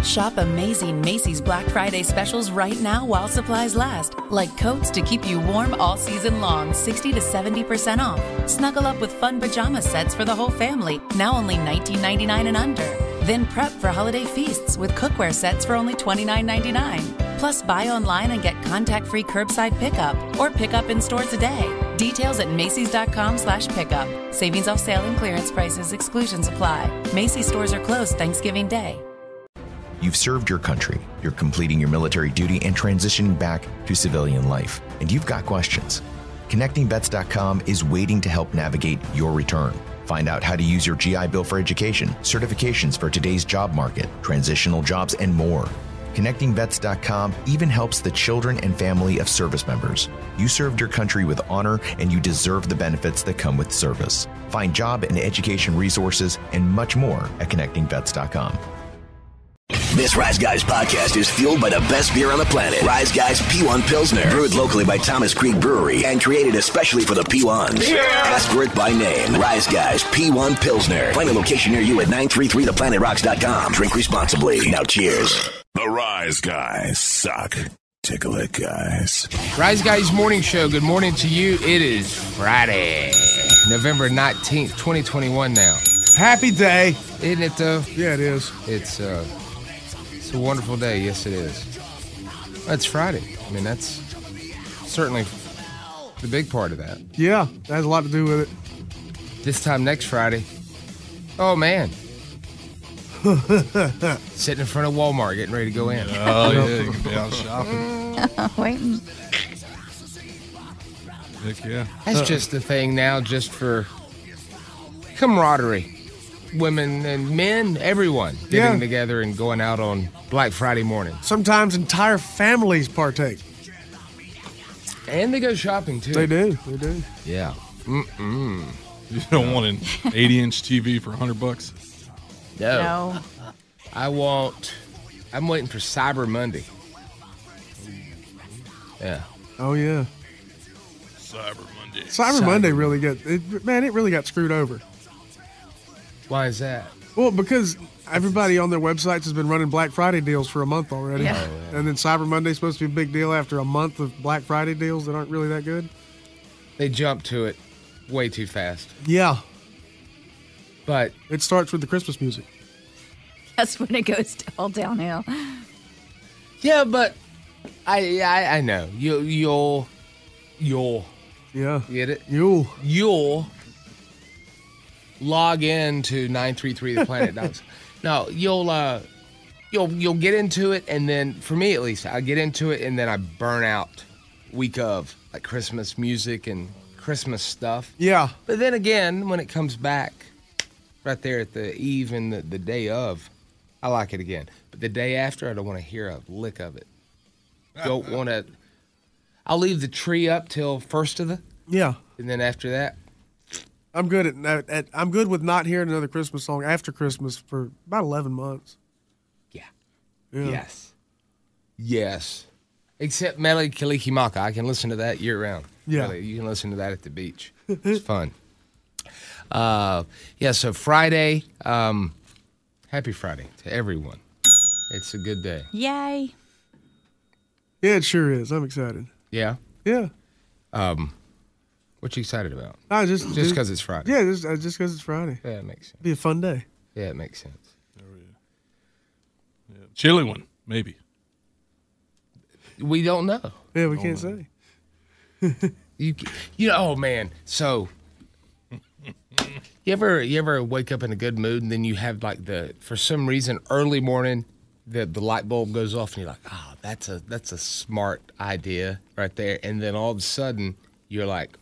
Shop amazing Macy's Black Friday specials right now while supplies last. Like coats to keep you warm all season long, 60 to 70% off. Snuggle up with fun pajama sets for the whole family, now only $19.99 and under. Then prep for holiday feasts with cookware sets for only $29.99. Plus, buy online and get contact-free curbside pickup or pick up in store today. Details at Macys.com/pickup. Savings off sale and clearance prices. Exclusions apply. Macy's stores are closed Thanksgiving Day. You've served your country, you're completing your military duty and transitioning back to civilian life, and you've got questions. ConnectingVets.com is waiting to help navigate your return. Find out how to use your GI Bill for education, certifications for today's job market, transitional jobs, and more. ConnectingVets.com even helps the children and family of service members. You served your country with honor, and you deserve the benefits that come with service. Find job and education resources and much more at ConnectingVets.com. This Rise Guys podcast is fueled by the best beer on the planet. Rise Guys P1 Pilsner. Brewed locally by Thomas Creek Brewery and created especially for the P1s. Yeah. Ask for it by name. Rise Guys P1 Pilsner. Find a location near you at 933theplanetrocks.com. Drink responsibly. Now cheers. The Rise Guys suck. Tickle it, guys. Rise Guys Morning Show. Good morning to you. It is Friday, November 19th, 2021 now. Happy day. Isn't it, though? Yeah, it is. It's a wonderful day. Yes, it is. It's Friday. I mean, that's certainly the big part of that. Yeah, that has a lot to do with it. This time next Friday, oh, man. Sitting in front of Walmart getting ready to go in. Oh, yeah, you can be out shopping. Waiting. Heck yeah. That's just the thing now, just for camaraderie. Women and men, everyone getting together and going out on Black Friday morning. Sometimes entire families partake. And they go shopping, too. They do. They do. Yeah. Mm-mm. You don't want an 80-inch TV for $100? No. I'm waiting for Cyber Monday. Yeah. Oh, yeah. Cyber Monday. Cyber Monday really it really got screwed over. Why is that? Well, because everybody on their websites has been running Black Friday deals for a month already. Yeah. And then Cyber Monday's supposed to be a big deal after a month of Black Friday deals that aren't really that good. They jump to it way too fast. Yeah. But it starts with the Christmas music. That's when it goes all downhill. Yeah, but I know. You'll yeah. Get it? You'll log in to 933theplanet. No, you'll get into it, and then for me at least, I get into it and then I burn out week of like Christmas music and Christmas stuff. Yeah. But then again, when it comes back right there at the eve and the day of, I like it again. But the day after, I don't want to hear a lick of it. Don't want to. I'll leave the tree up till first of the. Yeah. And then after that, I'm good I'm good with not hearing another Christmas song after Christmas for about 11 months. Yeah. Yes. Except Mele Kalikimaka. I can listen to that year round. Yeah. Really, you can listen to that at the beach. It's fun. So Friday, happy Friday to everyone. It's a good day. Yay. Yeah, it sure is. I'm excited. Yeah? Yeah. What you excited about? Just because it's Friday. Yeah, just because it's Friday. Yeah, it makes sense. Be a fun day. Yeah, it makes sense. Oh, yeah. Chilly one, maybe. We don't know. Yeah, we can't say. Oh man. So you ever wake up in a good mood and then you have like for some reason early morning the light bulb goes off and you're like, oh, that's a smart idea right there, and then all of a sudden you're like,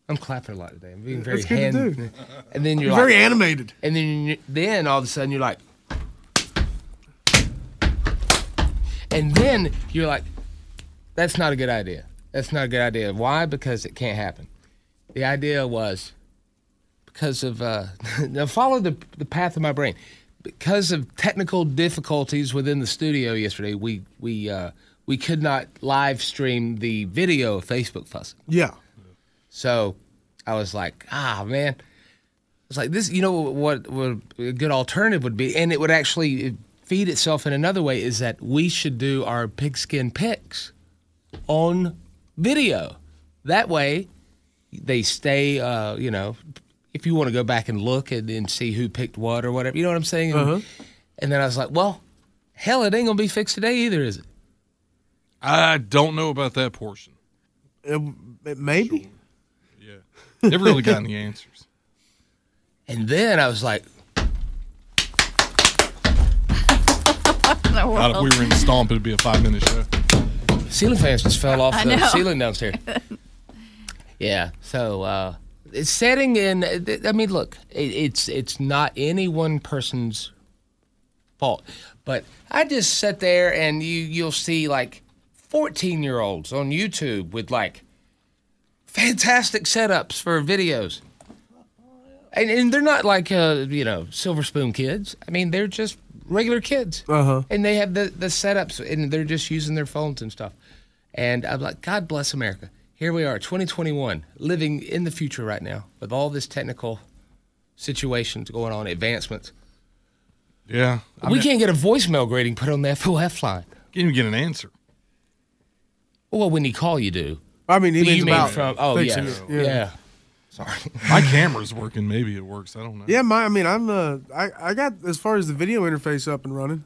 I'm clapping a lot today. I'm being very handy. And then you're very animated. And then all of a sudden you're like, and then you're like, that's not a good idea. That's not a good idea. Why? Because it can't happen. The idea was because of now follow the path of my brain. Because of technical difficulties within the studio yesterday, we could not live stream the video of Facebook fussing. Yeah. So I was like, man. It's like this, what a good alternative would be, and it would actually feed itself in another way is that we should do our pigskin picks on video. That way, they stay, if you want to go back and look and see who picked what or whatever, you know what I'm saying? And then I was like, well, hell, it ain't going to be fixed today either, is it? I don't know about that portion. Maybe. Sure. Yeah. Never really gotten the answers. And then I was like, God, if we were in the Stomp, it'd be a 5-minute show. Ceiling fans just fell off the ceiling downstairs. Yeah, so it's setting in. I mean, look, it's not any one person's fault, but I just sit there and you'll see like 14-year-olds on YouTube with like fantastic setups for videos, and they're not like silver spoon kids. I mean, they're just regular kids, and they have the setups, and they're just using their phones and stuff. And I'm like, God bless America. Here we are, 2021, living in the future right now with all this technical situations going on, advancements. Yeah. We can't get a voicemail greeting put on the FOF line. Can't even get an answer. Well, when you call, you do. I mean, he means about from, fixing it. Yeah. Sorry. My camera's working. Maybe it works. I don't know. Yeah, I got as far as the video interface up and running.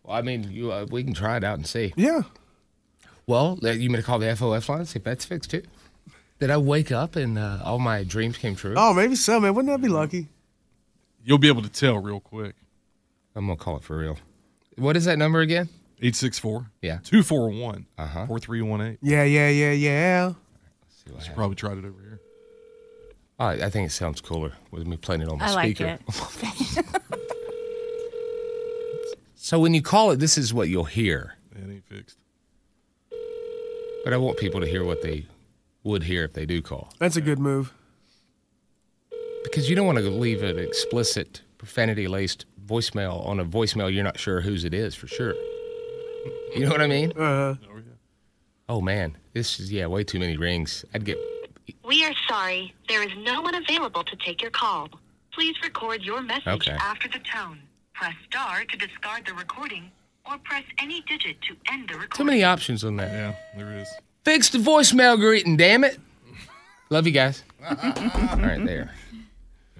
Well, I mean, we can try it out and see. Yeah. Well, you may call the FOF line, see if that's fixed too. Did I wake up and all my dreams came true? Oh, maybe so, man. Wouldn't that be lucky? You'll be able to tell real quick. I'm going to call it for real. What is that number again? 864. Yeah. 241. 4318. Yeah. Should probably tried it over here. I think it sounds cooler with me playing it on my speaker. Like it. So when you call it, this is what you'll hear. It ain't fixed. But I want people to hear what they would hear if they do call. That's a good move. Because you don't want to leave an explicit, profanity-laced voicemail on a voicemail you're not sure whose it is for sure. You know what I mean? Oh, man. This is, way too many rings. We are sorry. There is no one available to take your call. Please record your message after the tone. Press star to discard the recording, or press any digit to end the recording. Too many options on that. Yeah, there is. Fix the voicemail greeting, damn it. Love you guys. All right, there.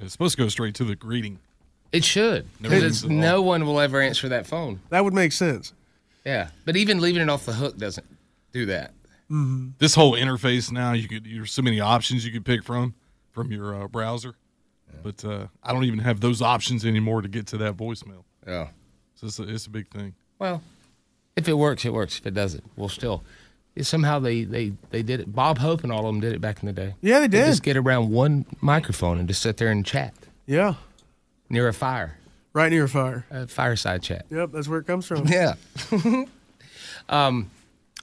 It's supposed to go straight to the greeting. It should. Because no one will ever answer that phone. That would make sense. Yeah, but even leaving it off the hook doesn't do that. Mm-hmm. This whole interface now, there's so many options you could pick from your browser. But I don't even have those options anymore to get to that voicemail. Yeah. So it's a big thing. Well, if it works, it works. If it doesn't, we'll still. Somehow they did it. Bob Hope and all of them did it back in the day. Yeah, they did. Just get around one microphone and just sit there and chat. Yeah. Near a fire. Right near a fire. A fireside chat. Yep, that's where it comes from. Yeah.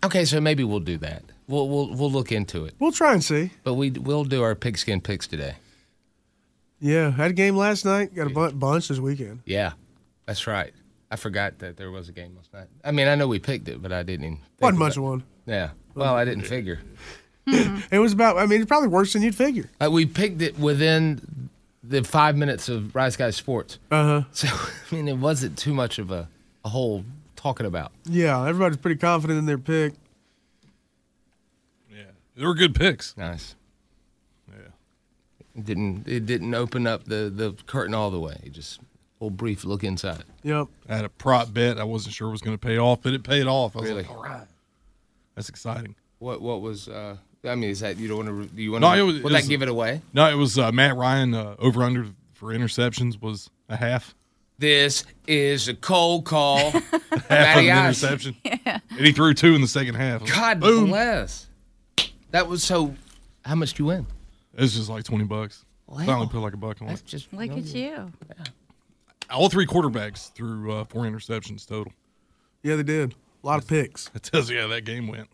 Okay, so maybe we'll do that. We'll look into it. We'll try and see. But we'll do our pigskin picks today. Yeah, had a game last night. Got a bunch this weekend. Yeah, that's right. I forgot that there was a game last night. I mean, I know we picked it, but I didn't even think Wasn't much of one. Yeah. Well, I didn't figure. It was about, it's probably worse than you'd figure. We picked it within the 5 minutes of Rise Guys Sports. So, I mean, it wasn't too much of a whole talking about. Yeah, everybody's pretty confident in their pick. Yeah, they were good picks. Nice. Yeah. It didn't open up the curtain all the way. It just a little brief look inside. Yep. I had a prop bet. I wasn't sure it was going to pay off, but it paid off. I was Really? like, all right. That's exciting. What was I mean, is that you don't want to? Do you want No, to? it Will that give it away? No, it was Matt Ryan over under for interceptions was a half. This is a cold call. Half of Matty an Ice. interception. Yeah. And he threw 2 in the second half. God Boom. bless. That was so. How much did you win? It was just like $20. Wow. Finally put like $1 on That's it. just Look at you. All 3 quarterbacks threw 4 interceptions total. Yeah, they did. A lot of picks. That tells you how that game went.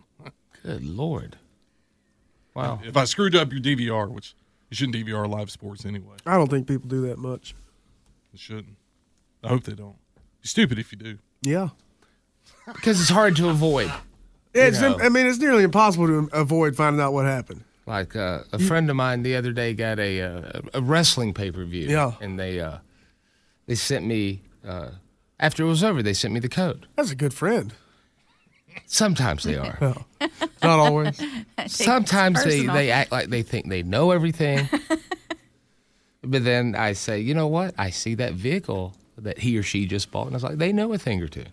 Good Lord. Wow. If I screwed up your DVR, which you shouldn't DVR live sports anyway. I don't think people do that much. It shouldn't. I hope they don't. You're stupid if you do. Yeah. Because it's hard to avoid. It's know. it's nearly impossible to avoid finding out what happened. Like a friend of mine the other day got a wrestling pay-per-view. Yeah. And they sent me after it was over, they sent me the code. That's a good friend. Sometimes they are. No, not always. Sometimes they act like they think they know everything. But then I say, you know what? I see that vehicle that he or she just bought, and I was like, they know a thing or two.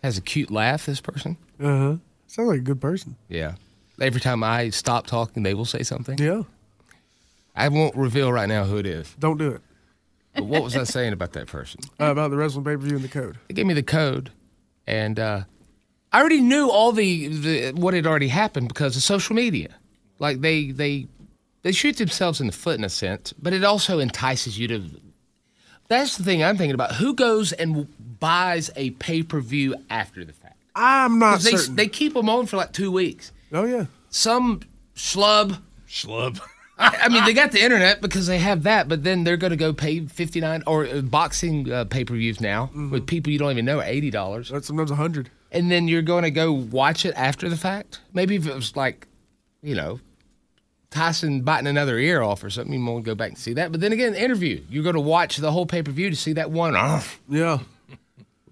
Has a cute laugh, this person. Uh-huh. Sounds like a good person. Yeah. Every time I stop talking, they will say something. Yeah. I won't reveal right now who it is. Don't do it. But what was I saying about that person? About the wrestling pay-per-view and the code. They gave me the code, and I already knew all the what had already happened because of social media. Like, they shoot themselves in the foot in a sense, but it also entices you to... That's the thing I'm thinking about. Who goes and buys a pay-per-view after the fact? I'm not certain. They keep them on for like 2 weeks. Oh, yeah. Some schlub. Schlub. I mean, they got the internet because they have that, but then they're going to go pay $59 or boxing pay-per-views now with people you don't even know, $80. That's sometimes $100. And then you're going to go watch it after the fact? Maybe if it was like, you know, Tyson biting another ear off or something, you won't go back and see that. But then again, interview. You're going to watch the whole pay-per-view to see that one. Yeah.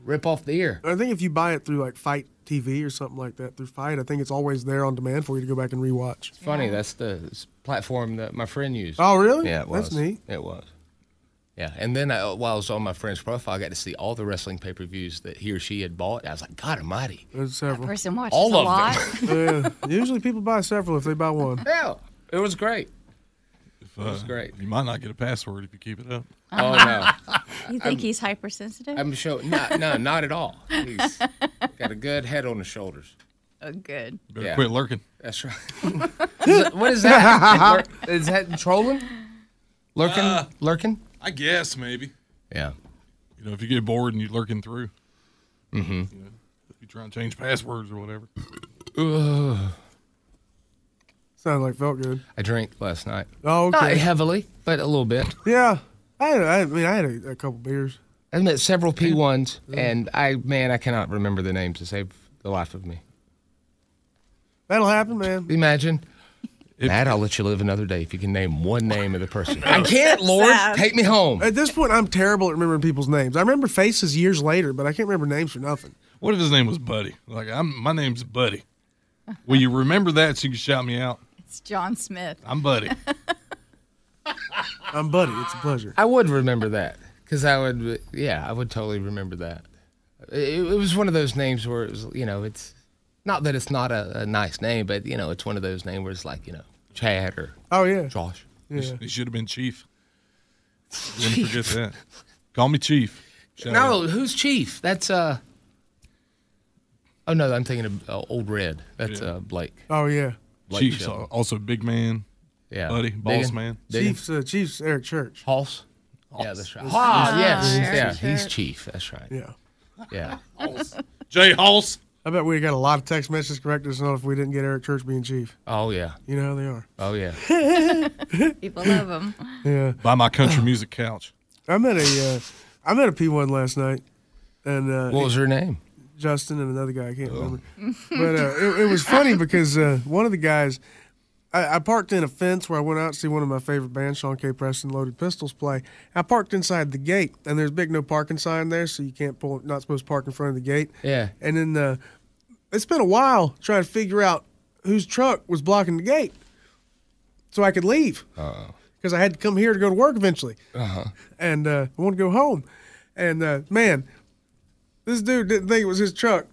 Rip off the ear. I think if you buy it through like Fight TV or something like that, through Fight, I think it's always there on demand for you to go back and rewatch. It's funny. That's the platform that my friend used. Oh, really? Yeah, it was. That's neat. It was. Yeah, and then while I was on my friend's profile, I got to see all the wrestling pay-per-views that he or she had bought. I was like, God almighty. There's several. That person watches all a of lot. them. Yeah. Usually people buy several if they buy one. Yeah, it was great. It was great. You might not get a password if you keep it up. Oh, no. You think he's hypersensitive? I'm sure. No, not at all. He's got a good head on his shoulders. Oh, good. Better quit lurking. That's right. What is that? Is that trolling? Lurking? I guess, maybe. Yeah. You know, if you get bored and you're lurking through. Mm-hmm. You know, if you try and change passwords or whatever. Sounds like felt good. I drank last night. Oh, okay. Not heavily, but a little bit. Yeah. I had a couple beers. I met several P1s, and I cannot remember the names to save the life of me. That'll happen, man. Imagine. Matt, I'll let you live another day if you can name one name of the person. I can't, Lord. Sad. Take me home. At this point, I'm terrible at remembering people's names. I remember faces years later, but I can't remember names for nothing. What if his name was Buddy? Like, my name's Buddy. Will you remember that so you can shout me out? It's John Smith. I'm Buddy. I'm Buddy. It's a pleasure. I would remember that because I would totally remember that. It was one of those names where it was, you know, it's not that it's not a nice name, but, you know, it's one of those names where it's like, you know, Chad or Josh. Yeah. He should have been Chief. Wouldn't forget that. Call me Chief. Who's Chief? That's oh no, I'm thinking of Old Red. That's Blake. Oh yeah. Blake Chief's also big man. Yeah. Buddy, boss man. Chief's Eric Church. Hoss. Yeah, that's right. Yes. Yeah, he's Chief. That's right. Yeah. Yeah. Jay Hoss. I bet we got a lot of text messages correcting us on if we didn't get Eric Church being Chief. Oh yeah. You know how they are. Oh yeah. People love him. Yeah. Buy my country music couch. I met a P1 last night, and What was her name? Justin and another guy I can't remember. But it was funny because one of the guys, I parked in a fence where I went out to see one of my favorite bands, Sean K. Preston, Loaded Pistols, play. I parked inside the gate, and there's a big no parking sign there, so you not supposed to park in front of the gate. Yeah. And then it spent a while trying to figure out whose truck was blocking the gate so I could leave. Because I had to come here to go to work eventually. And I wanted to go home. And, man, this dude didn't think it was his truck.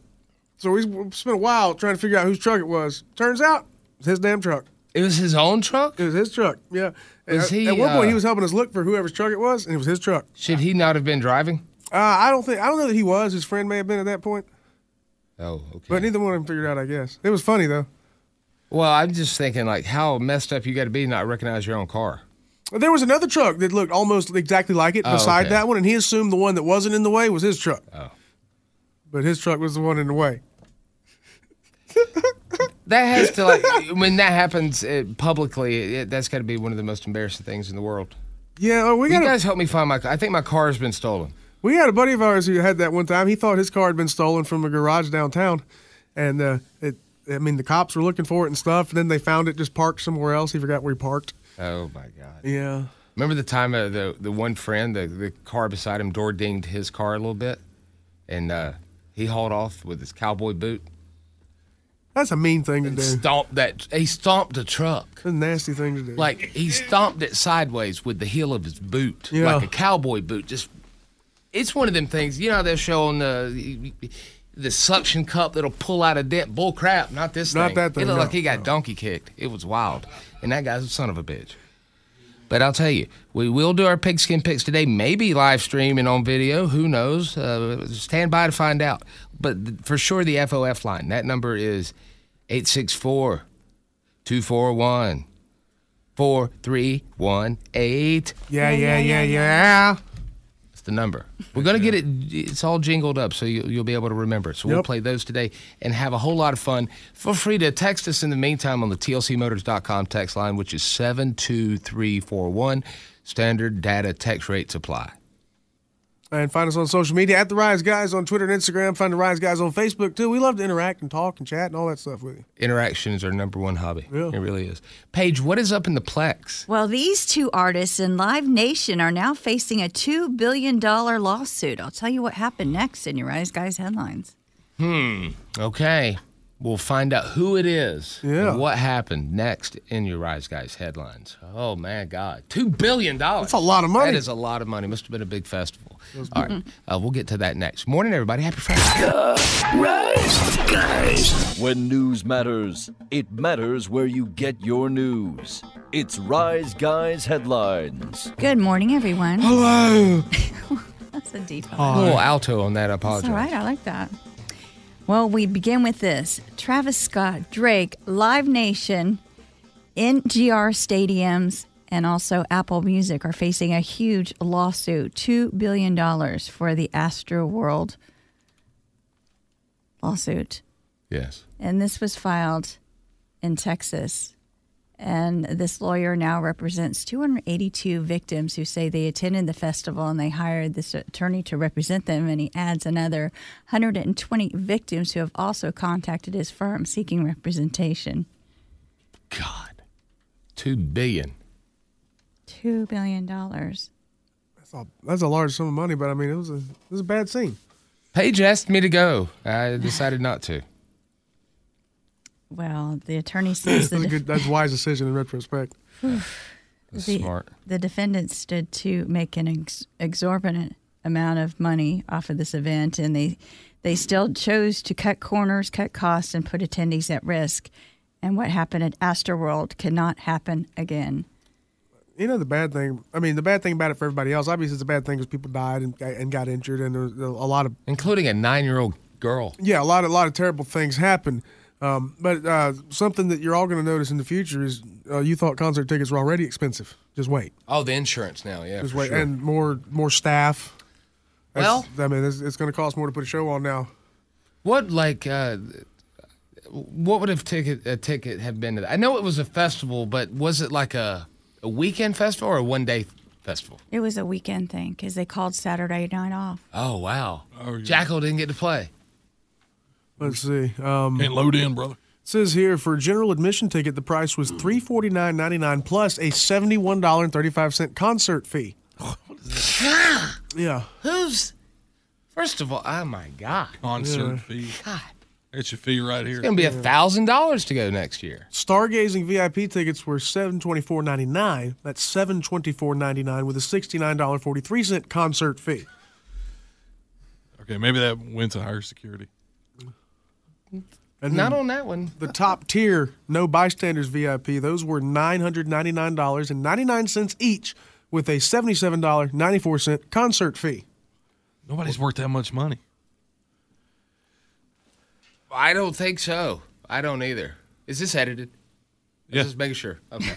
So we spent a while trying to figure out whose truck it was. Turns out, it's his damn truck. It was his own truck? It was his truck, yeah. At one point, he was helping us look for whoever's truck it was, and it was his truck. Should he not have been driving? I don't know that he was. His friend may have been at that point. Oh, okay. But neither one of them figured it out, I guess. It was funny, though. Well, I'm just thinking, like, how messed up you got to be to not recognize your own car. There was another truck that looked almost exactly like it beside that one, and he assumed the one that wasn't in the way was his truck. Oh. But his truck was the one in the way. That has to, like, when that happens publicly, that's got to be one of the most embarrassing things in the world. Yeah, you guys help me find my car. I think my car has been stolen. We had a buddy of ours who had that one time. He thought his car had been stolen from a garage downtown, and the cops were looking for it and stuff, and then they found it just parked somewhere else. He forgot where he parked. Oh, my God. Yeah. Remember the time the one friend, the car beside him door dinged his car a little bit, and he hauled off with his cowboy boot. That's a mean thing to do. He stomped the truck. That's a nasty thing to do. Like he stomped it sideways with the heel of his boot, Yeah. like a cowboy boot. It's one of them things. You know how they're showing the suction cup that'll pull out a dent. Bull crap, not this thing. Not that thing, It looked no, like he got donkey kicked. It was wild, and that guy's a son of a bitch. But I'll tell you, we will do our pigskin picks today, maybe live streaming on video. Who knows? Stand by to find out. But for sure, the FOF line, that number is 864-241-4318. Yeah. That's the number. We're going to get it. It's all jingled up, so you'll be able to remember it. So we'll play those today and have a whole lot of fun. Feel free to text us in the meantime on the tlcmotors.com text line, which is 72341. Standard data text rates apply. And find us on social media at The Rise Guys on Twitter and Instagram. Find The Rise Guys on Facebook, too. We love to interact and talk and chat and all that stuff with you. Interaction is our number one hobby. Yeah. It really is. Paige, what is up in the Plex? Well, these two artists in Live Nation are now facing a $2 billion lawsuit. I'll tell you what happened next in your Rise Guys headlines. Okay. We'll find out who it is Yeah. and what happened next in your Rise Guys headlines. Oh, man, God. $2 billion. That's a lot of money. That is a lot of money. Must have been a big festival. All right. We'll get to that next. Morning, everybody. Happy Friday. Rise Guys. When news matters, it matters where you get your news. It's Rise Guys Headlines. Good morning, everyone. Hello. That's a deep A one. little alto on that. I apologize. That's all right. I like that. Well, we begin with this. Travis Scott, Drake, Live Nation, NGR stadiums, and also Apple Music are facing a huge lawsuit, $2 billion for the Astroworld lawsuit. Yes. And this was filed in Texas. And this lawyer now represents 282 victims who say they attended the festival and they hired this attorney to represent them. And he adds another 120 victims who have also contacted his firm seeking representation. God. $2 billion. $2 billion. That's a large sum of money, but I mean, it was a bad scene. Paige asked me to go. I decided not to. Well, the attorney says That's a wise decision in retrospect. That's smart. The defendants stood to make an exorbitant amount of money off of this event, and they still chose to cut corners, cut costs, and put attendees at risk. And what happened at Astroworld cannot happen again. You know the bad thing about it for everybody else, obviously it's a bad thing because people died and got injured, and there was a lot of... Including a 9-year-old girl. Yeah, a lot of terrible things happen. But something that you're all going to notice in the future is you thought concert tickets were already expensive. Just wait. Oh, the insurance now, yeah. Just wait. Sure. And more staff. Well, I mean, it's going to cost more to put a show on now. What would a ticket have been to that? I know it was a festival, but was it like a weekend festival or a one-day festival? It was a weekend thing because they called Saturday night off. Oh, wow. Oh, yeah. Jackal didn't get to play. Let's see. Can't load in, brother. It says here for a general admission ticket, the price was $349.99 plus a $71.35 concert fee. What is that? Yeah. First of all, oh my God. Concert fee. God. It's your fee right here. It's going to be $1,000 to go next year. Stargazing VIP tickets were $724.99. That's $724.99 with a $69.43 concert fee. Okay, maybe that went to higher security. And Not on that one. the top tier, no bystanders VIP, those were $999.99 each with a $77.94 concert fee. Nobody's worth that much money. I don't think so. I don't either. Is this edited? Yeah. Just making sure. Okay.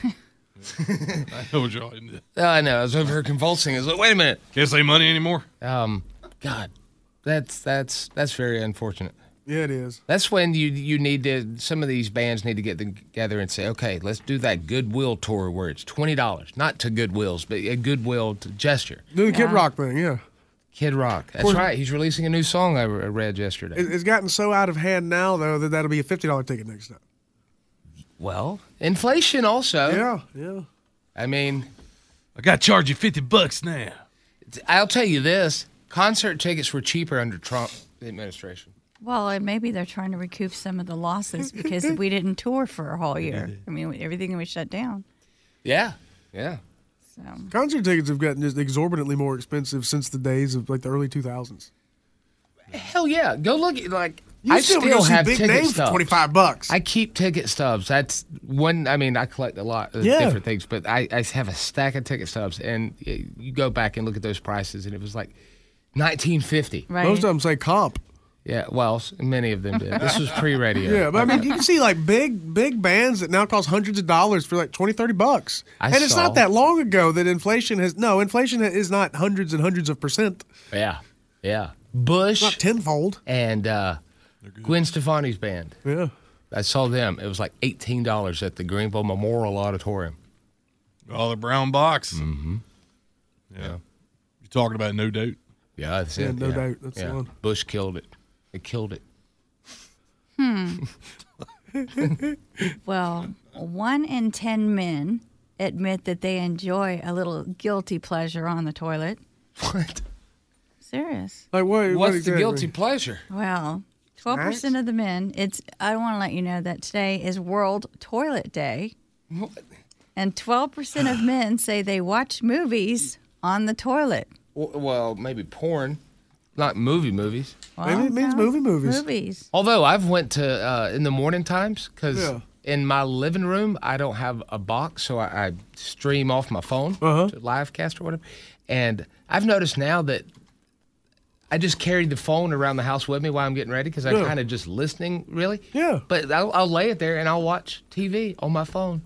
I know what you're into. I know. I was over here convulsing. I was like, wait a minute. Can't say money anymore. God, that's very unfortunate. Yeah, it is. That's when you need to. Some of these bands need to get together and say, okay, let's do that Goodwill tour where it's $20, not to Goodwills, but a Goodwill gesture. Do the Kid Rock thing, yeah. Kid Rock. That's right. He's releasing a new song I read yesterday. It's gotten so out of hand now, though, that that'll be a $50 ticket next time. Well, inflation also. Yeah. I mean, I got to charge you $50 now. I'll tell you this. Concert tickets were cheaper under Trump administration. Well, and maybe they're trying to recoup some of the losses because we didn't tour for a whole year. I mean, everything was shut down. Yeah. So Concert tickets have gotten just exorbitantly more expensive since the days of like the early 2000s. Hell yeah. Go look at, like, You I still still see have big ticket names stubs. for $25. I keep ticket stubs. That's one. I mean, I collect a lot of different things, but I have a stack of ticket stubs, and you go back and look at those prices, and it was like $19.50. right. Most of them say comp. Yeah, well, many of them did. This was pre-radio. Yeah, but I mean, you can see like big bands that now cost hundreds of dollars for like $20-$30. And it's saw- not that long ago that inflation is not hundreds and hundreds of percent. Yeah. Bush. Not tenfold. And Gwen Stefani's band. Yeah. I saw them. It was like $18 at the Greenville Memorial Auditorium. Oh, the brown box. Mm-hmm. Yeah. You talking about No Doubt? Yeah, that's Yeah, it. no doubt. That's the one. Bush killed it. It killed it. Well, 1 in 10 men admit that they enjoy a little guilty pleasure on the toilet. What? Serious. Like what What's exactly? the guilty pleasure? Well, 12% of the men. I want to let you know that today is World Toilet Day, What? and 12% of men say they watch movies on the toilet. Well, maybe porn, not movies. Well, Maybe it means no, movies. Movies. Although I've went to in the morning times because Yeah. in my living room I don't have a box, so I stream off my phone to Livecast or whatever. And I've noticed now that I just carry the phone around the house with me while I'm getting ready because I'm kind of just listening, really. Yeah. But I'll lay it there and I'll watch TV on my phone.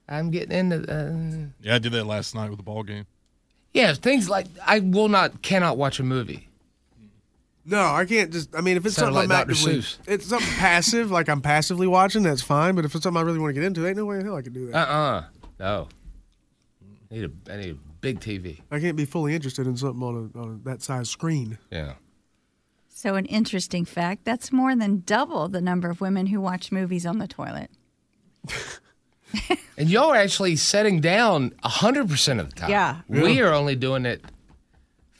I'm getting into Yeah, I did that last night with the ball game. yeah, things like I cannot watch a movie. No, I can't just. I mean, if it's Sounded something like I'm Dr. actively, Seuss. it's something passive, like I'm passively watching, that's fine. But if it's something I really want to get into, ain't no way in hell I can do that. No. I need a big TV. I can't be fully interested in something on that size screen. Yeah. So an interesting fact, that's more than double the number of women who watch movies on the toilet. And y'all are actually setting down 100% of the time. Yeah. We are only doing it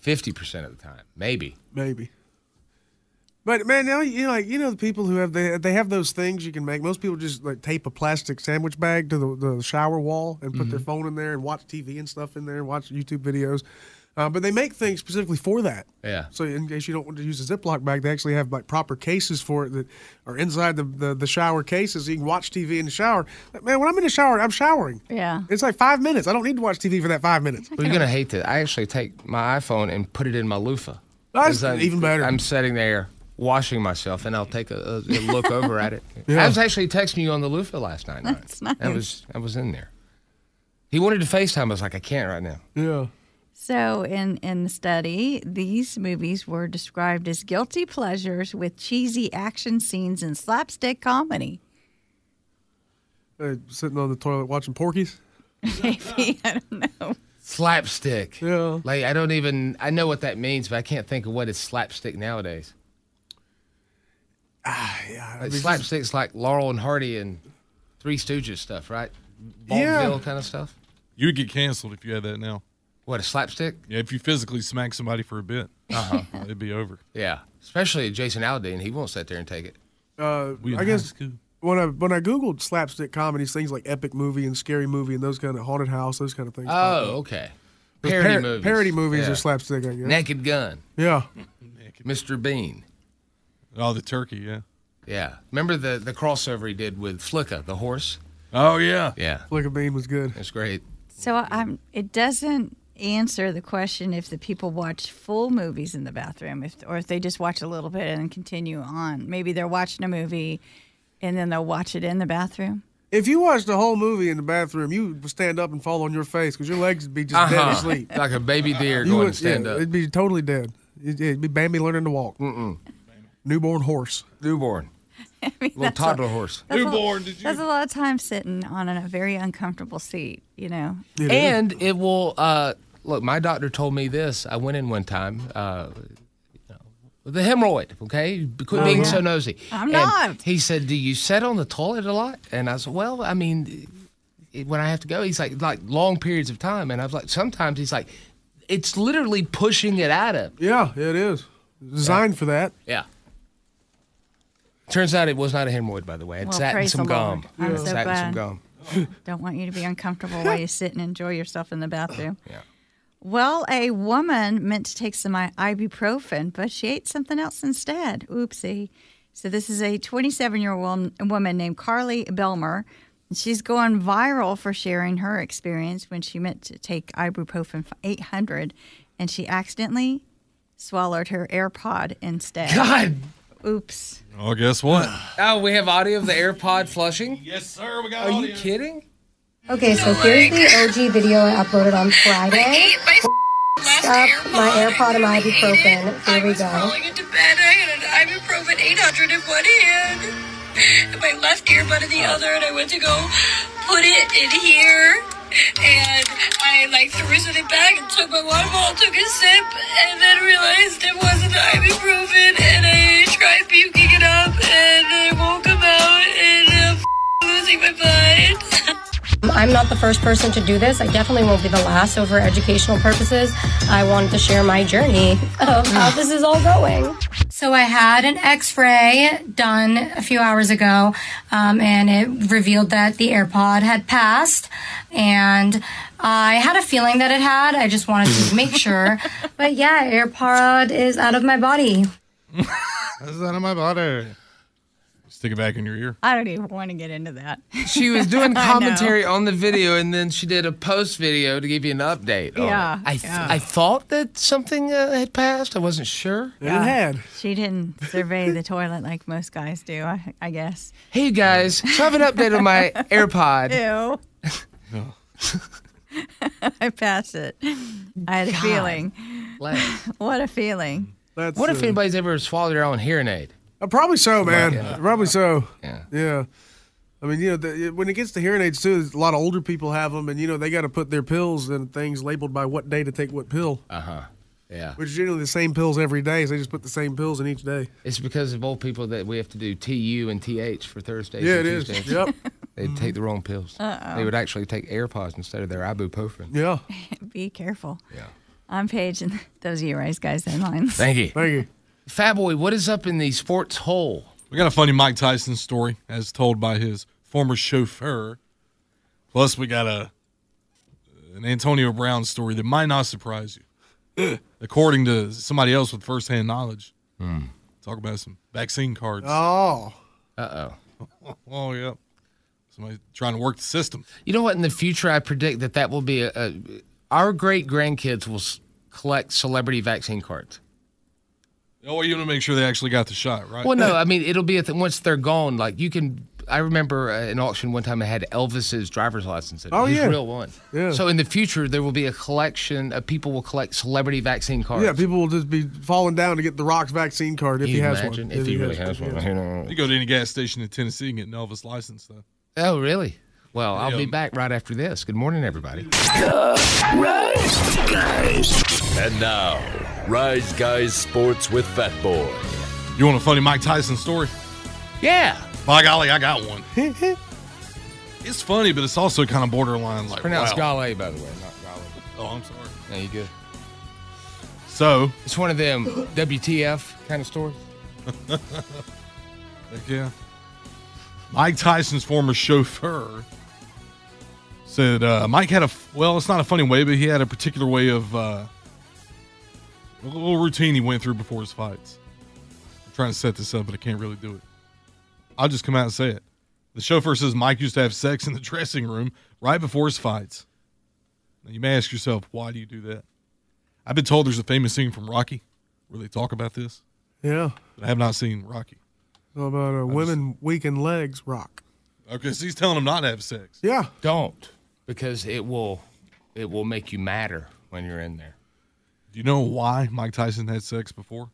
50% of the time, maybe. But man, now you know the people who have they have those things you can make. Most people just like tape a plastic sandwich bag to the shower wall and put their phone in there and watch TV and stuff in there and watch YouTube videos. But they make things specifically for that. Yeah. So in case you don't want to use a Ziploc bag, they actually have like proper cases for it that are inside the shower cases. So you can watch TV in the shower. Like, man, when I'm in the shower, I'm showering. Yeah. It's like 5 minutes. I don't need to watch TV for that 5 minutes. Well, you're going to hate that. I actually take my iPhone and put it in my loofah. That's As even better. I'm sitting there washing myself, and I'll take a look over at it. Yeah. I was actually texting you on the loofah last night. That's nice. I was in there. He wanted to FaceTime. I was like, I can't right now. Yeah. So in the study, these movies were described as guilty pleasures with cheesy action scenes and slapstick comedy. Sitting on the toilet watching Porky's. Maybe, I don't know. Slapstick. Yeah. Like, I know what that means, but I can't think of what is slapstick nowadays. Yeah. Like, slapstick's like Laurel and Hardy and Three Stooges stuff, right? Vaudeville kind of stuff. You would get canceled if you had that now. What, a slapstick? Yeah, if you physically smack somebody for a bit, it'd be over. Yeah. Especially Jason Aldean. He won't sit there and take it. We in I high guess school. when I Googled slapstick comedies, things like epic movie and scary movie and those kind of haunted house, those kind of things. Oh, okay. Parody movies. Parody movies Yeah. are slapstick, I guess. Naked Gun. Yeah. Mr. Bean. Oh, the turkey, yeah. Yeah. Remember the crossover he did with Flicka, the horse? Oh, yeah. Yeah. Flick of Bean was good. It's great. So it doesn't answer the question if the people watch full movies in the bathroom, or if they just watch a little bit and then continue on. Maybe they're watching a movie and then they'll watch it in the bathroom. If you watched the whole movie in the bathroom, you would stand up and fall on your face because your legs would be just dead asleep. Like a baby deer You going would- to stand up. It'd be totally dead. It'd be Bambi learning to walk. Newborn horse. Newborn. I mean, Little toddler horse. Newborn, did you? That's a lot of time sitting on a very uncomfortable seat, you know. And it will, look, my doctor told me this. I went in one time, with a hemorrhoid, okay? Quit being so nosy. I'm And not. He said, do you sit on the toilet a lot? And I said, well, I mean, when I have to go, he's like long periods of time. And I was like, sometimes he's like, it's literally pushing it at him. Yeah, it is. Designed for that. Yeah. Turns out it was not a hemorrhoid, by the way. It sat in some gum. I'm so sat in some glad. gum. Don't want you to be uncomfortable while you sit and enjoy yourself in the bathroom. Yeah. Well, a woman meant to take some ibuprofen, but she ate something else instead. Oopsie. So this is a 27-year-old woman named Carly Belmer. She's going viral for sharing her experience when she meant to take ibuprofen 800, and she accidentally swallowed her AirPod instead. God. Oops. Oh, guess what? Oh, we have audio of the AirPod flushing? Yes, sir. We got Are audio. you kidding? Okay, so here's the OG video I uploaded on Friday. Up my AirPod and my ibuprofen. Here we go. I was falling into bed. I had an ibuprofen 800 in one hand, and my left earbud in the other, and I went to go put it in here, and I threw something back and took my water bottle, took a sip, and then realized it wasn't ibuprofen, and I tried puking it up, and it won't come out, and I'm losing my mind. I'm not the first person to do this. I definitely won't be the last. So for educational purposes, I wanted to share my journey of how this is all going. So I had an x-ray done a few hours ago, and it revealed that the AirPod had passed. And I had a feeling that it had. I just wanted to make sure. But yeah, AirPod is out of my body. It's out of my body. Stick it back in your ear. I don't even want to get into that. She was doing commentary on the video, and then she did a post video to give you an update. Yeah. I thought that something had passed. I wasn't sure. It had. She didn't survey the toilet like most guys do, I guess. Hey, guys. So I have an update on my AirPod. Ew. I passed it. I had a feeling. What a feeling. What if anybody's ever swallowed their own hearing aid? Probably so, man. Yeah. Probably so. Yeah. I mean, when it gets to hearing aids, too, a lot of older people have them, and, they got to put their pills and things labeled by what day to take what pill. Yeah. Which is generally the same pills every day, so they just put the same pills in each day. It's because of old people that we have to do TU and TH for Thursdays. Yeah, and it is. Tuesdays. Yep. They'd take the wrong pills. They would actually take AirPods instead of their ibuprofen. Yeah. Be careful. Yeah. I'm Paige, and those are your Rise Guys headlines. Thank you. Thank you. Fat Boy, what is up in the sports hole? We got a funny Mike Tyson story as told by his former chauffeur. Plus, we got an Antonio Brown story that might not surprise you. According to somebody else with firsthand knowledge. Talk about some vaccine cards. Oh. Uh-oh. Oh, yeah. Somebody trying to work the system. You know what? In the future, I predict that will be our great-grandkids will collect celebrity vaccine cards. Oh, you want to make sure they actually got the shot, right? Well, no, I mean, it'll be once they're gone, like you can. I remember an auction one time that had Elvis's driver's license in it. His real one. Yeah. So in the future, there will be a collection of people will collect celebrity vaccine cards. Yeah, people will just be falling down to get the Rock's vaccine card if he has one. If he really has one. You go to any gas station in Tennessee and get an Elvis license, though. Oh, really? Well, I'll be back right after this. Good morning, everybody. Rise Guys. And now, Rise Guys Sports with Fat Boy. You want a funny Mike Tyson story? Yeah. By golly, I got one. It's funny, but it's also kind of borderline. Like, pronounced wow. Gale, by the way, not Gale. Oh, I'm sorry. Yeah, you good. So it's one of them WTF kind of stories. Heck yeah. Mike Tyson's former chauffeur said Mike had it's not a funny way, but he had a particular way of a little routine he went through before his fights. I'm trying to set this up, but I can't really do it. I'll just come out and say it. The chauffeur says Mike used to have sex in the dressing room right before his fights. Now, you may ask yourself, why do you do that? I've been told there's a famous scene from Rocky where they talk about this. Yeah. But I have not seen Rocky. How about women weak in legs, Rock? Okay, so he's telling them not to have sex. Yeah. Don't, because it will make you madder when you're in there. Do you know why Mike Tyson had sex before?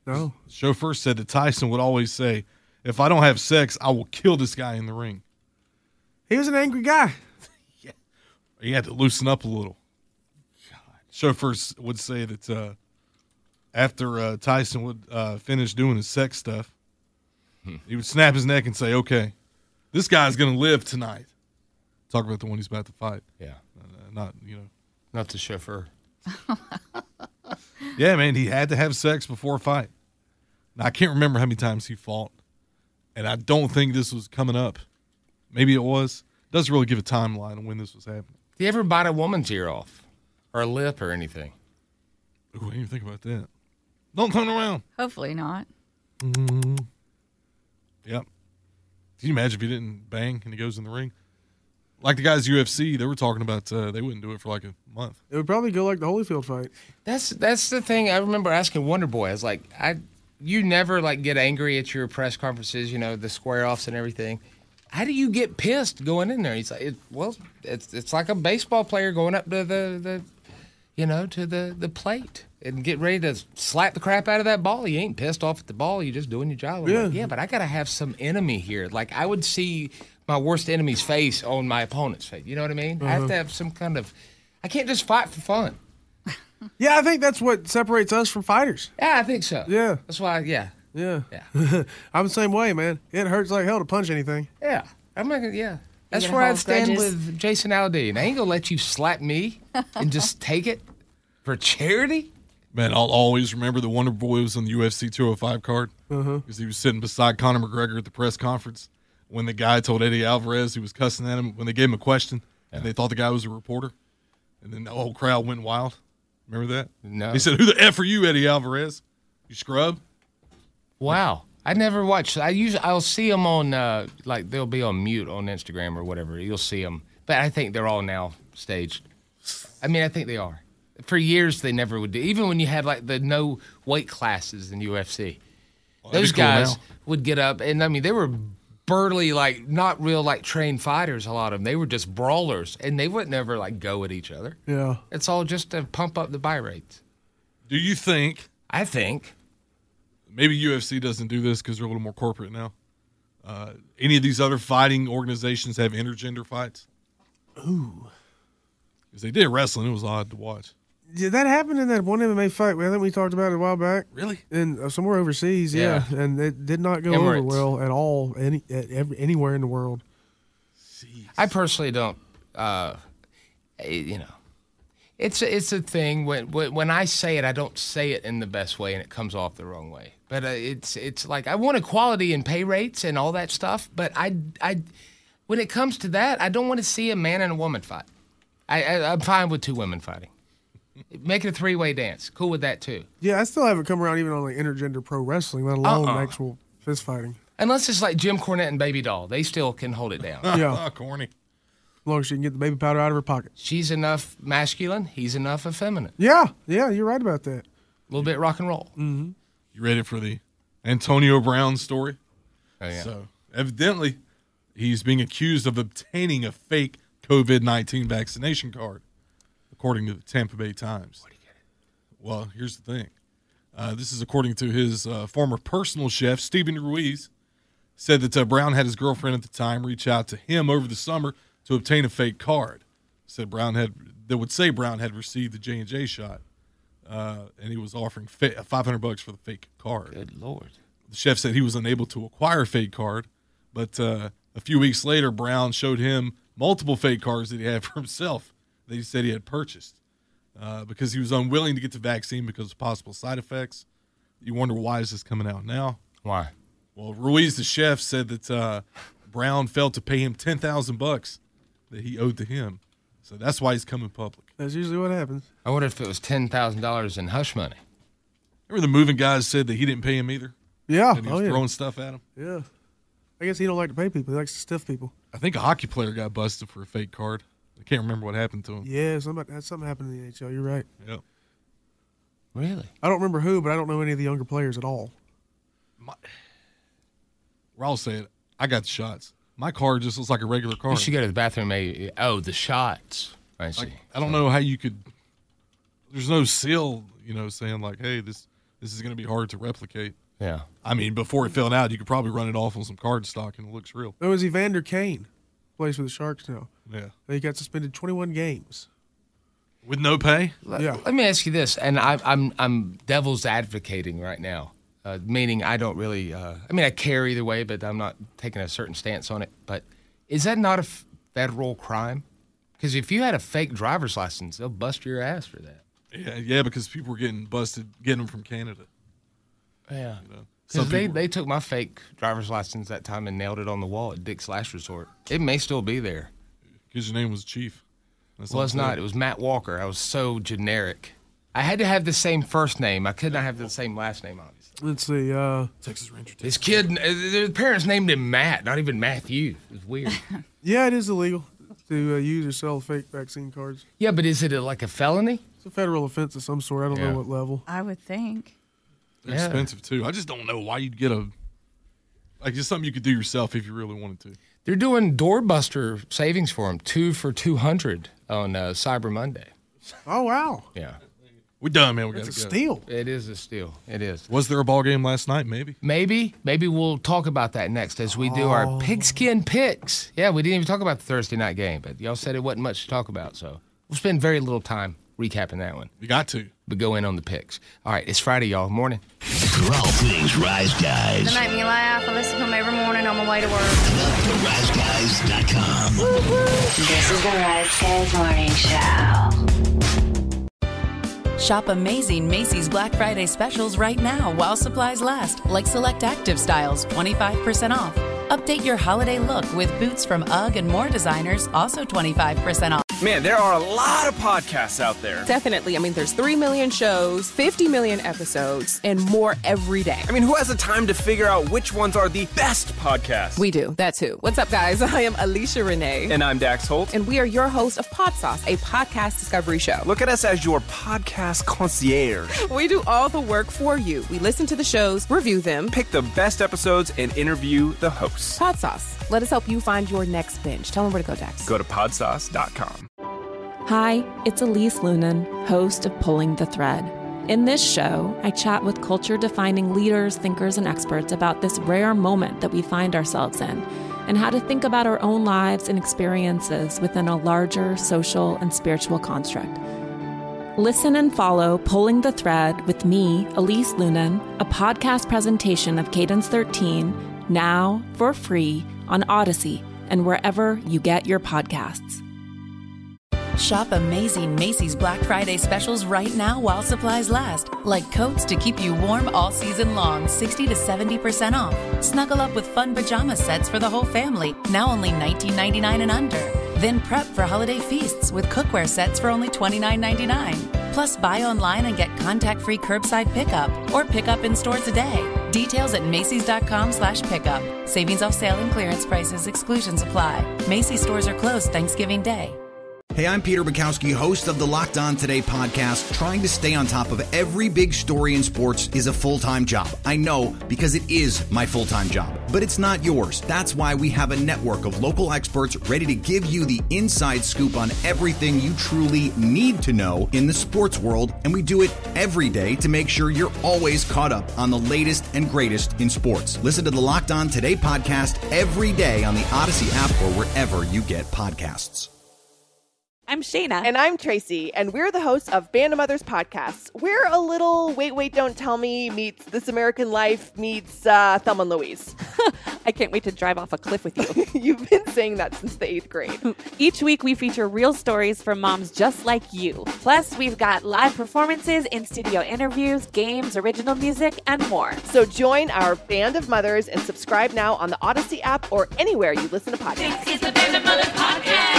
No. The chauffeur said that Tyson would always say, if I don't have sex, I will kill this guy in the ring. He was an angry guy. Yeah. He had to loosen up a little. God. Chauffeurs would say that after Tyson would finish doing his sex stuff, he would snap his neck and say, okay, this guy's going to live tonight. Talk about the one he's about to fight. Yeah. Not Not the chauffeur. Yeah, man, he had to have sex before a fight. Now, I can't remember how many times he fought, and I don't think this was coming up. Maybe it was. Doesn't really give a timeline on when this was happening. Do you ever bite a woman's ear off? Or a lip or anything? Ooh, I didn't even think about that. Don't turn around. Hopefully not. Mm-hmm. Yep. Can you imagine if he didn't bang and he goes in the ring? Like the guys UFC, they were talking about they wouldn't do it for like a month. It would probably go like the Holyfield fight. That's the thing. I remember asking Wonder Boy. I was like, you never like get angry at your press conferences, the square offs and everything. How do you get pissed going in there? He's like, it's like a baseball player going up to the plate and get ready to slap the crap out of that ball. You ain't pissed off at the ball. You're just doing your job. I'm like, but I got to have some enemy here. Like I would see my worst enemy's face on my opponent's face. You know what I mean? I have to have some kind of, I can't just fight for fun. Yeah, I think that's what separates us from fighters. Yeah, I think so. Yeah. That's why, yeah. I'm the same way, man. It hurts like hell to punch anything. Yeah. I'm not gonna, yeah. That's where I'd stand with Jason Aldean. I ain't gonna let you slap me and just take it for charity. Man, I'll always remember the Wonder Boy was on the UFC 205 card because he was sitting beside Conor McGregor at the press conference when the guy told Eddie Alvarez he was cussing at him when they gave him a question and they thought the guy was a reporter. And then the whole crowd went wild. Remember that? No. He said, "Who the F are you, Eddie Alvarez? You scrub?" Wow. I never watch. I'll see them on, they'll be on mute on Instagram or whatever. You'll see them. But I think they're all now staged. I mean, I think they are. For years, they never would do. Even when you had, the no weight classes in UFC. Those guys would get up, and, I mean, they were burly, not real, trained fighters, a lot of them. They were just brawlers, and they would never, go at each other. Yeah. It's all just to pump up the buy rates. Do you think? I think. Maybe UFC doesn't do this because they're a little more corporate now. Any of these other fighting organizations have intergender fights? Ooh. Because they did wrestling. It was odd to watch. Yeah, that happened in that one MMA fight. I think we talked about it a while back. Really? And somewhere overseas, yeah. And it did not go over well at all anywhere in the world. Jeez. I personally don't, It's a thing. When I say it, I don't say it in the best way, and it comes off the wrong way. But it's like I want equality in pay rates and all that stuff. But I when it comes to that, I don't want to see a man and a woman fight. I'm fine with two women fighting. Make it a three-way dance. Cool with that too. Yeah, I still haven't come around even on intergender pro wrestling, let alone actual fist fighting. Unless it's like Jim Cornette and Baby Doll, they still can hold it down. Yeah, corny. As long as she can get the baby powder out of her pocket. She's enough masculine. He's enough effeminate. Yeah, you're right about that. A little bit rock and roll. Mm-hmm. You ready for the Antonio Brown story? Oh, yeah. So, evidently, he's being accused of obtaining a fake COVID-19 vaccination card, according to the Tampa Bay Times. Where'd he get it? Well, here's the thing. This is according to his former personal chef, Stephen Ruiz, said that Brown had his girlfriend at the time reach out to him over the summer to obtain a fake card. Said Brown had received the J&J shot, and he was offering $500 for the fake card. Good Lord. The chef said he was unable to acquire a fake card, but a few weeks later, Brown showed him multiple fake cards that he had for himself that he said he had purchased because he was unwilling to get the vaccine because of possible side effects. You wonder, why is this coming out now? Why? Well, Ruiz, the chef, said that Brown failed to pay him $10,000 that he owed to him. So that's why he's coming public. That's usually what happens. I wonder if it was $10,000 in hush money. Remember the moving guys said that he didn't pay him either? Yeah. That he was throwing stuff at him? Yeah. I guess he don't like to pay people. He likes to stiff people. I think a hockey player got busted for a fake card. I can't remember what happened to him. Yeah, something happened in the NHL. You're right. Yep. Really? I don't remember who, but I don't know any of the younger players at all. I'll say it. I got the shots. My card just looks like a regular card. You should go to the bathroom. The shots. I see. I don't know how you could. There's no seal, saying like, hey, this is going to be hard to replicate. Yeah. I mean, before it filled out, you could probably run it off on some card stock and it looks real. It was Evander Kane. Plays for the Sharks now. Yeah. He got suspended 21 games. With no pay? Yeah. Let me ask you this, and I'm devil's advocating right now, meaning I don't really. I care either way, but I'm not taking a certain stance on it. But is that not federal crime? Because if you had a fake driver's license, they'll bust your ass for that. Yeah, because people were getting busted getting them from Canada. Yeah. Because they took my fake driver's license that time and nailed it on the wall at Dick's Last Resort. It may still be there. Because your name was Chief. Was not. It was Matt Walker. I was so generic. I had to have the same first name. I could not have the same last name, obviously. Let's see. Texas Ranger. His kid, their parents named him Matt, not even Matthew. It's weird. Yeah, it is illegal to use or sell fake vaccine cards. Yeah, but is it like a felony? It's a federal offense of some sort. I don't know what level. I would think. They're expensive, too. I just don't know why you'd get just something you could do yourself if you really wanted to. They're doing doorbuster savings for them, 2 for $200 on Cyber Monday. Oh, wow. Yeah. We're done, man. We got to go. It's a steal. It is a steal. It is. Was there a ball game last night? Maybe. Maybe we'll talk about that next as we do our pigskin picks. Yeah, we didn't even talk about the Thursday night game, but y'all said it wasn't much to talk about, so we'll spend very little time recapping that one. We got to. But go in on the picks. All right, it's Friday, y'all. Morning. For all things Rise Guys. They make me laugh. I listen to them every morning on my way to work. To RiseGuys.com. This is the Rise Guys Morning Show. Shop amazing Macy's Black Friday specials right now while supplies last, like select active styles, 25% off. Update your holiday look with boots from UGG and more designers, also 25% off. Man, there are a lot of podcasts out there. Definitely. I mean, there's 3 million shows, 50 million episodes, and more every day. I mean, who has the time to figure out which ones are the best podcasts? We do. That's who. What's up, guys? I am Alicia Renee. And I'm Dax Holt. And we are your hosts of Pod Sauce, a podcast discovery show. Look at us as your podcast concierge. We do all the work for you. We listen to the shows, review them, pick the best episodes, and interview the hosts. Pod Sauce. Let us help you find your next binge. Tell them where to go, Dax. Go to podsauce.com. Hi, it's Elise Lunan, host of Pulling the Thread. In this show, I chat with culture-defining leaders, thinkers, and experts about this rare moment that we find ourselves in, and how to think about our own lives and experiences within a larger social and spiritual construct. Listen and follow Pulling the Thread with me, Elise Lunan, a podcast presentation of Cadence 13, now for free on Odyssey and wherever you get your podcasts. Shop amazing Macy's Black Friday specials right now while supplies last, like coats to keep you warm all season long, 60 to 70% off. Snuggle up with fun pajama sets for the whole family, now only $19.99 and under. Then prep for holiday feasts with cookware sets for only $29.99. Plus, buy online and get contact-free curbside pickup or pick up in store today. Details at Macy's.com/pickup. Savings off sale and clearance prices. Exclusions apply. Macy's stores are closed Thanksgiving Day. Hey, I'm Peter Bukowski, host of the Locked On Today podcast. Trying to stay on top of every big story in sports is a full-time job. I know, because it is my full-time job. But it's not yours. That's why we have a network of local experts ready to give you the inside scoop on everything you truly need to know in the sports world. And we do it every day to make sure you're always caught up on the latest and greatest in sports. Listen to the Locked On Today podcast every day on the Odyssey app or wherever you get podcasts. I'm Shayna. And I'm Tracy, and we're the hosts of Band of Mothers podcasts. We're a little Wait, Don't Tell Me meets This American Life meets Thelma and Louise. I can't wait to drive off a cliff with you. You've been saying that since the 8th grade. Each week, we feature real stories from moms just like you. Plus, we've got live performances, in-studio interviews, games, original music, and more. So join our Band of Mothers and subscribe now on the Odyssey app or anywhere you listen to podcasts. It's the Band of Mothers podcast.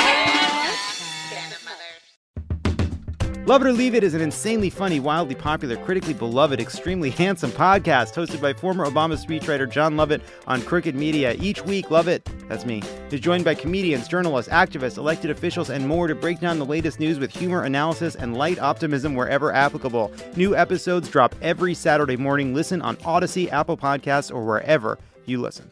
Love It or Leave It is an insanely funny, wildly popular, critically beloved, extremely handsome podcast hosted by former Obama speechwriter John Lovett on Crooked Media. Each week, Lovett, that's me, is joined by comedians, journalists, activists, elected officials, and more to break down the latest news with humor, analysis, and light optimism wherever applicable. New episodes drop every Saturday morning. Listen on Odyssey, Apple Podcasts, or wherever you listen.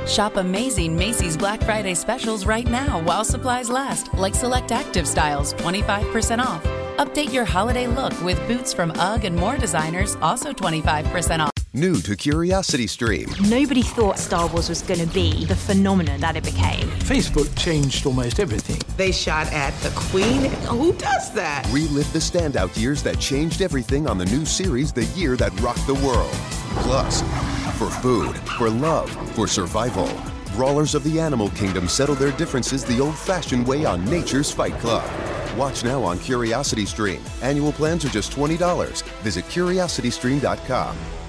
Shop amazing Macy's Black Friday specials right now while supplies last, like select active styles, 25% off. Update your holiday look with boots from UGG and more designers, also 25% off. New to CuriosityStream. Nobody thought Star Wars was going to be the phenomenon that it became. Facebook changed almost everything. They shot at the Queen. Who does that? Relive the standout years that changed everything on the new series, The Year That Rocked the World. Plus, for food, for love, for survival, brawlers of the animal kingdom settle their differences the old-fashioned way on Nature's Fight Club. Watch now on CuriosityStream. Annual plans are just $20. Visit CuriosityStream.com.